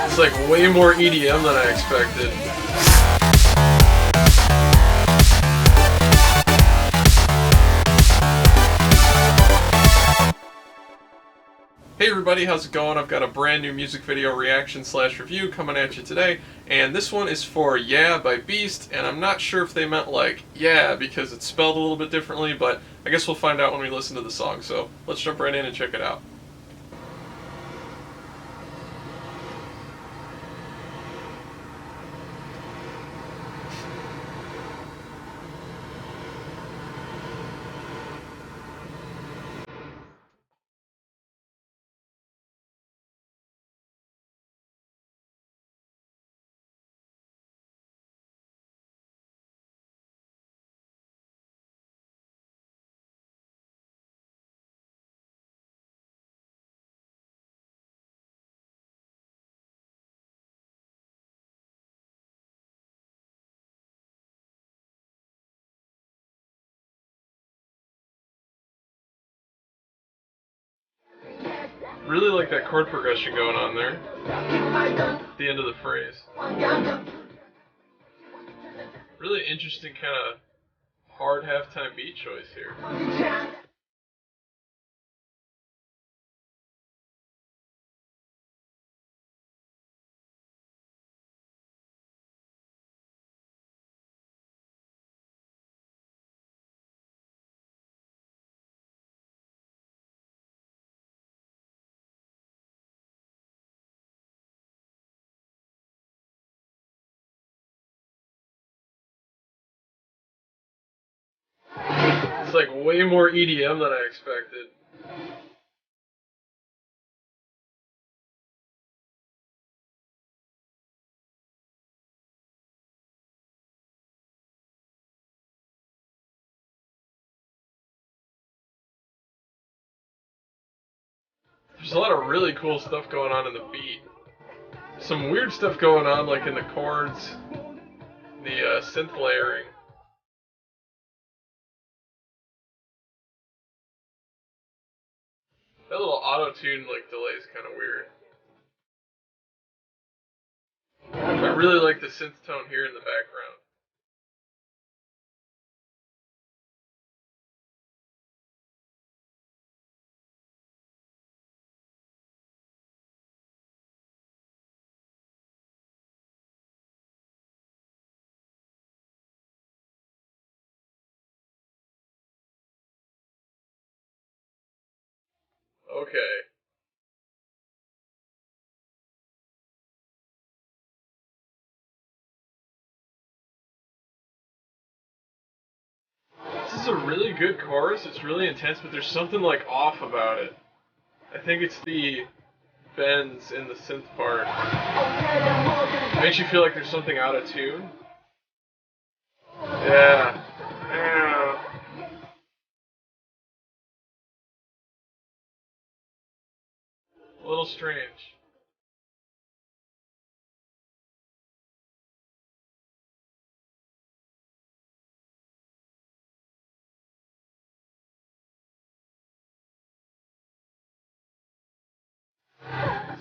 It's like way more EDM than I expected. Hey everybody, how's it going? I've got a brand new music video reaction / review coming at you today, and this one is for YeY by Beast, and I'm not sure if they meant like yeah because it's spelled a little bit differently, but I guess we'll find out when we listen to the song, so let's jump right in and check it out. Really like that chord progression going on there at the end of the phrase. Really interesting kind of hard halftime beat choice here. It's like way more EDM than I expected. There's a lot of really cool stuff going on in the beat. Some weird stuff going on like in the chords, the synth layering. That little auto-tune like delay is kind of weird. I really like the synth tone here in the background. Okay. This is a really good chorus. It's really intense, but there's something like off about it. I think it's the bends in the synth part. It makes you feel like there's something out of tune. Yeah. A little strange.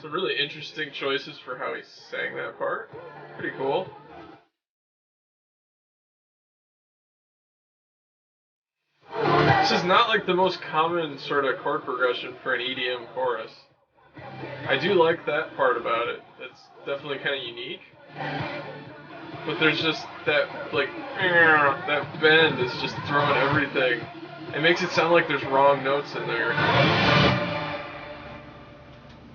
Some really interesting choices for how he sang that part. Pretty cool. This is not like the most common sort of chord progression for an EDM chorus. I do like that part about it. It's definitely kind of unique. But there's just that, like, that bend is just throwing everything. It makes it sound like there's wrong notes in there.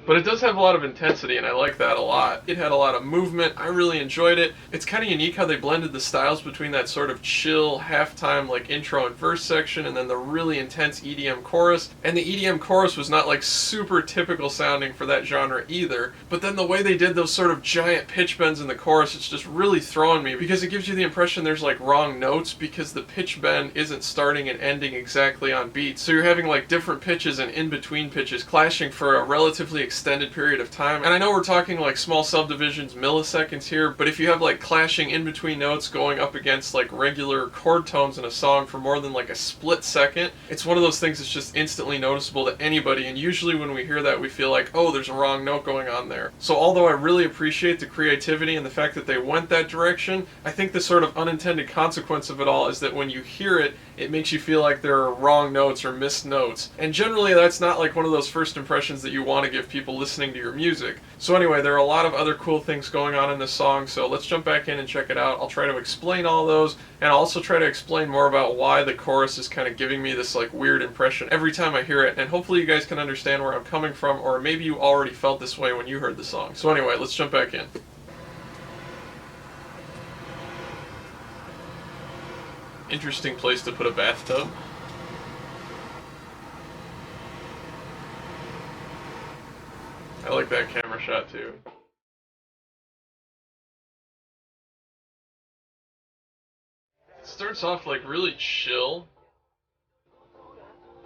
But it does have a lot of intensity, and I like that a lot. It had a lot of movement. I really enjoyed it. It's kind of unique how they blended the styles between that sort of chill, halftime, like intro and verse section, and then the really intense EDM chorus. And the EDM chorus was not like super typical sounding for that genre either. But then the way they did those sort of giant pitch bends in the chorus, it's just really throwing me because it gives you the impression there's like wrong notes because the pitch bend isn't starting and ending exactly on beat. So you're having like different pitches and in-between pitches clashing for a relatively extended period of time. And I know we're talking like small subdivisions, milliseconds here, but if you have like clashing in between notes going up against like regular chord tones in a song for more than like a split second, it's one of those things that's just instantly noticeable to anybody, and usually when we hear that we feel like, oh, there's a wrong note going on there. So although I really appreciate the creativity and the fact that they went that direction, I think the sort of unintended consequence of it all is that when you hear it, it makes you feel like there are wrong notes or missed notes. And generally that's not like one of those first impressions that you want to give people listening to your music. So anyway, there are a lot of other cool things going on in this song, so let's jump back in and check it out. I'll try to explain all those, and I'll also try to explain more about why the chorus is kind of giving me this like weird impression every time I hear it, and hopefully you guys can understand where I'm coming from, or maybe you already felt this way when you heard the song. So anyway, let's jump back in. Interesting place to put a bathtub. I like that camera shot too. It starts off like really chill.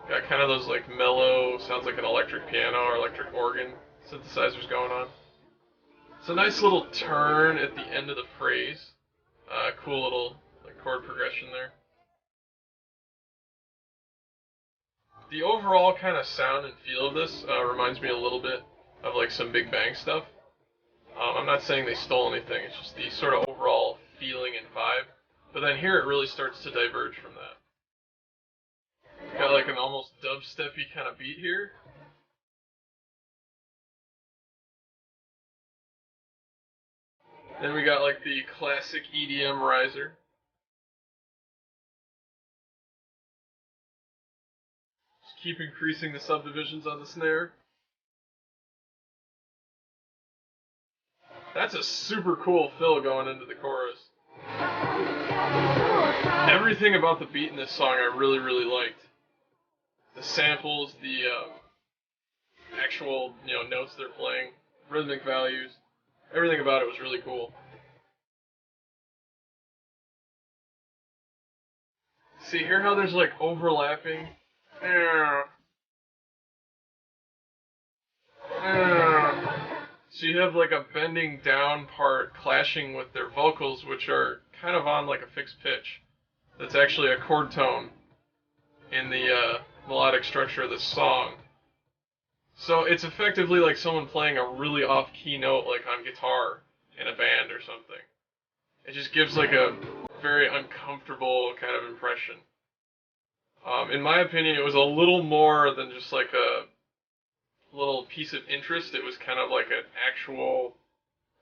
Got kind of those like mellow, sounds like an electric piano or electric organ synthesizers going on. It's a nice little turn at the end of the phrase. Cool little like chord progression there. The overall kind of sound and feel of this reminds me a little bit of like some Big Bang stuff. I'm not saying they stole anything, it's just the sort of overall feeling and vibe. But then here it really starts to diverge from that. Got like an almost dubsteppy kind of beat here. Then we got like the classic EDM riser. Just keep increasing the subdivisions on the snare. That's a super cool fill going into the chorus. Everything about the beat in this song I really, really liked. The samples, the actual notes they're playing, rhythmic values, everything about it was really cool. See, hear how there's like overlapping? So you have like a bending down part clashing with their vocals, which are kind of on like a fixed pitch. That's actually a chord tone in the melodic structure of this song. So it's effectively like someone playing a really off-key note like on guitar in a band or something. It just gives like a very uncomfortable kind of impression. In my opinion, it was a little more than just like a little piece of interest. It was kind of like an actual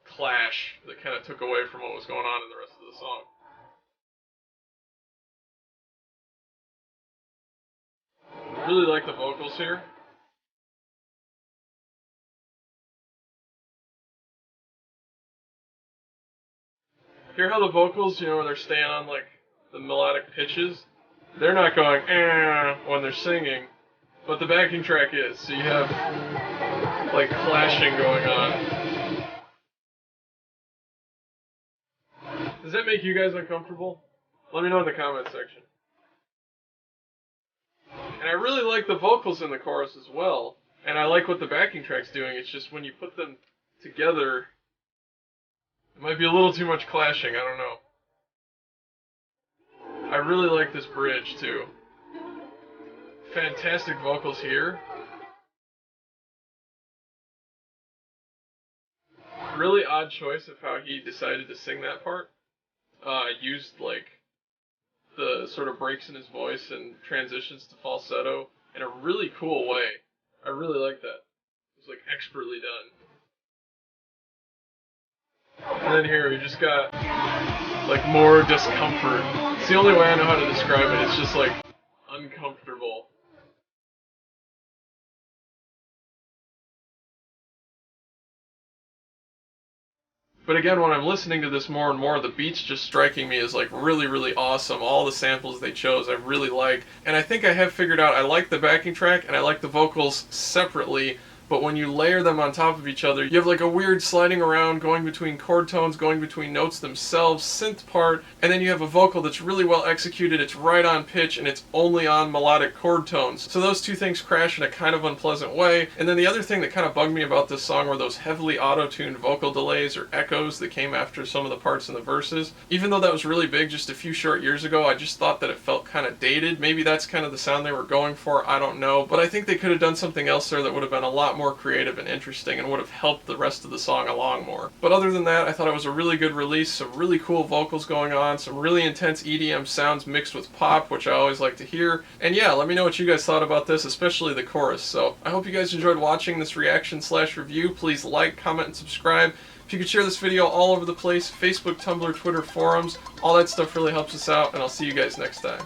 clash that kind of took away from what was going on in the rest of the song. Really like the vocals here. Hear how the vocals, where they're staying on like the melodic pitches? They're not going when they're singing, but the backing track is. So you have like clashing going on. Does that make you guys uncomfortable? Let me know in the comment section. And I really like the vocals in the chorus as well. And I like what the backing track's doing. It's just when you put them together, it might be a little too much clashing. I don't know. I really like this bridge too. Fantastic vocals here. Really odd choice of how he decided to sing that part. Used like the sort of breaks in his voice and transitions to falsetto in a really cool way. I really like that. It was like expertly done. And then here we just got like more discomfort. It's the only way I know how to describe it. It's just like uncomfortable. But again, when I'm listening to this more and more, the beat's just striking me as like really, really awesome. All the samples they chose I really like. And I think I have figured out I like the backing track and I like the vocals separately but when you layer them on top of each other, you have like a weird sliding around, going between chord tones, going between notes themselves, synth part, and then you have a vocal that's really well executed, it's right on pitch, and it's only on melodic chord tones. So those two things crash in a kind of unpleasant way. And then the other thing that kind of bugged me about this song were those heavily auto-tuned vocal delays or echoes that came after some of the parts in the verses. Even though that was really big just a few short years ago, I just thought that it felt kind of dated. Maybe that's kind of the sound they were going for, I don't know. But I think they could have done something else there that would have been a lot more creative and interesting and would have helped the rest of the song along more. But other than that, I thought it was a really good release, some really cool vocals going on, some really intense EDM sounds mixed with pop, which I always like to hear. And yeah, let me know what you guys thought about this, especially the chorus. So I hope you guys enjoyed watching this reaction/review. Please like, comment, and subscribe. If you could share this video all over the place, Facebook, Tumblr, Twitter, forums, all that stuff really helps us out, and I'll see you guys next time.